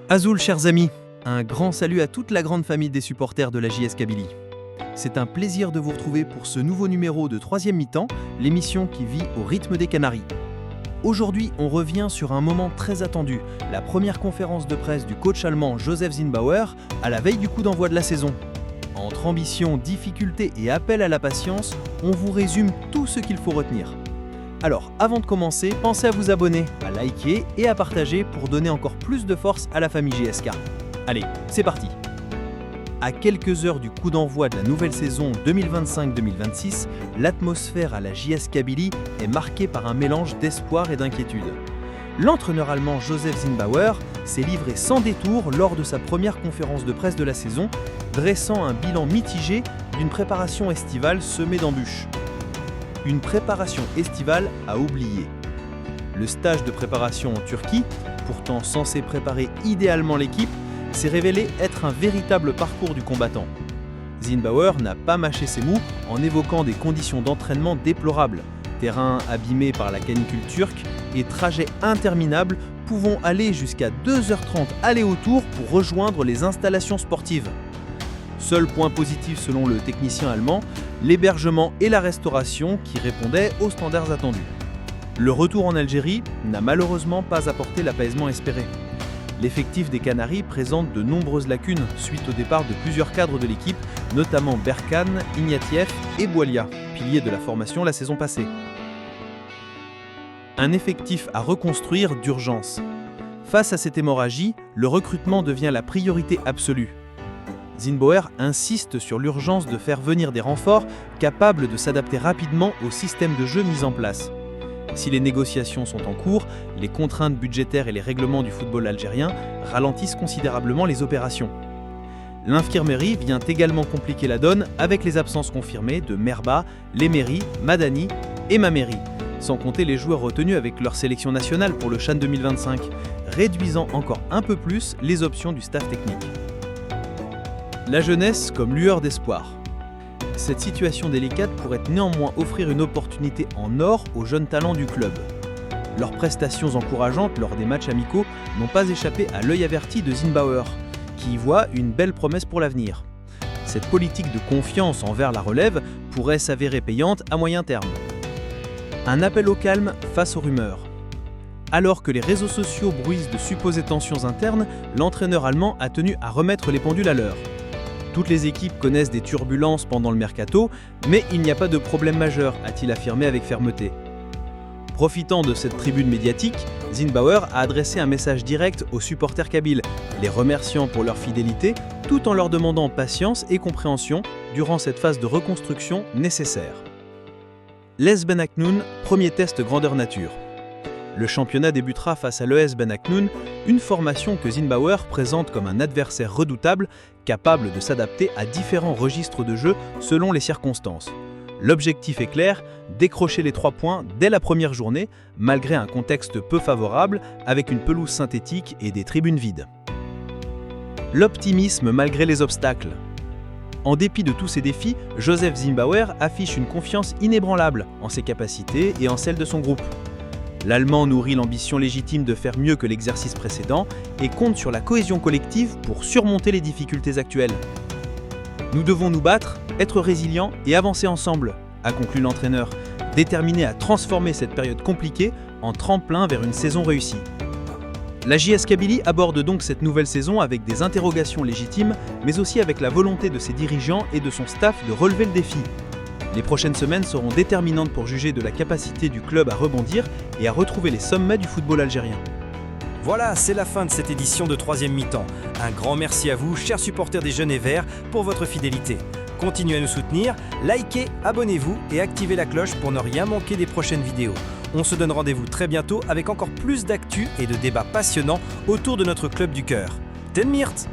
Azul, chers amis, un grand salut à toute la grande famille des supporters de la JS Kabylie. C'est un plaisir de vous retrouver pour ce nouveau numéro de 3e mi-temps, l'émission qui vit au rythme des Canaries. Aujourd'hui, on revient sur un moment très attendu, la première conférence de presse du coach allemand Josef Zinnbauer à la veille du coup d'envoi de la saison. Entre ambition, difficulté et appel à la patience, on vous résume tout ce qu'il faut retenir. Alors, avant de commencer, pensez à vous abonner, à liker et à partager pour donner encore plus de force à la famille JSK. Allez, c'est parti! À quelques heures du coup d'envoi de la nouvelle saison 2025-2026, l'atmosphère à la JS Kabylie est marquée par un mélange d'espoir et d'inquiétude. L'entraîneur allemand Josef Zinnbauer s'est livré sans détour lors de sa première conférence de presse de la saison, dressant un bilan mitigé d'une préparation estivale semée d'embûches. Une préparation estivale à oublier. Le stage de préparation en Turquie, pourtant censé préparer idéalement l'équipe, s'est révélé être un véritable parcours du combattant. Zinnbauer n'a pas mâché ses mots en évoquant des conditions d'entraînement déplorables, terrain abîmé par la canicule turque et trajets interminables pouvant aller jusqu'à 2h30 aller-retour pour rejoindre les installations sportives. Seul point positif selon le technicien allemand, l'hébergement et la restauration qui répondaient aux standards attendus. Le retour en Algérie n'a malheureusement pas apporté l'apaisement espéré. L'effectif des Canaries présente de nombreuses lacunes suite au départ de plusieurs cadres de l'équipe, notamment Berkan, Ignatieff et Boualia, piliers de la formation la saison passée. Un effectif à reconstruire d'urgence. Face à cette hémorragie, le recrutement devient la priorité absolue. Zinnbauer insiste sur l'urgence de faire venir des renforts capables de s'adapter rapidement au système de jeu mis en place. Si les négociations sont en cours, les contraintes budgétaires et les règlements du football algérien ralentissent considérablement les opérations. L'infirmerie vient également compliquer la donne avec les absences confirmées de Merba, Lemery, Madani et Mameri, sans compter les joueurs retenus avec leur sélection nationale pour le CHAN 2025, réduisant encore un peu plus les options du staff technique. La jeunesse comme lueur d'espoir. Cette situation délicate pourrait néanmoins offrir une opportunité en or aux jeunes talents du club. Leurs prestations encourageantes lors des matchs amicaux n'ont pas échappé à l'œil averti de Zinnbauer, qui y voit une belle promesse pour l'avenir. Cette politique de confiance envers la relève pourrait s'avérer payante à moyen terme. Un appel au calme face aux rumeurs. Alors que les réseaux sociaux bruissent de supposées tensions internes, l'entraîneur allemand a tenu à remettre les pendules à l'heure. Toutes les équipes connaissent des turbulences pendant le mercato, mais il n'y a pas de problème majeur, a-t-il affirmé avec fermeté. Profitant de cette tribune médiatique, Zinnbauer a adressé un message direct aux supporters kabyles, les remerciant pour leur fidélité, tout en leur demandant patience et compréhension durant cette phase de reconstruction nécessaire. L'ES Ben Aknoun, premier test grandeur nature. Le championnat débutera face à l'ES Ben Aknoun, une formation que Zinnbauer présente comme un adversaire redoutable, capable de s'adapter à différents registres de jeu selon les circonstances. L'objectif est clair, décrocher les 3 points dès la première journée, malgré un contexte peu favorable, avec une pelouse synthétique et des tribunes vides. L'optimisme malgré les obstacles. En dépit de tous ces défis, Josef Zinnbauer affiche une confiance inébranlable en ses capacités et en celle de son groupe. L'Allemand nourrit l'ambition légitime de faire mieux que l'exercice précédent et compte sur la cohésion collective pour surmonter les difficultés actuelles. Nous devons nous battre, être résilients et avancer ensemble, a conclu l'entraîneur, déterminé à transformer cette période compliquée en tremplin vers une saison réussie. La JS Kabylie aborde donc cette nouvelle saison avec des interrogations légitimes, mais aussi avec la volonté de ses dirigeants et de son staff de relever le défi. Les prochaines semaines seront déterminantes pour juger de la capacité du club à rebondir et à retrouver les sommets du football algérien. Voilà, c'est la fin de cette édition de 3e mi-temps. Un grand merci à vous, chers supporters des Jeunes et Verts, pour votre fidélité. Continuez à nous soutenir, likez, abonnez-vous et activez la cloche pour ne rien manquer des prochaines vidéos. On se donne rendez-vous très bientôt avec encore plus d'actu et de débats passionnants autour de notre club du cœur. Ten Mirt!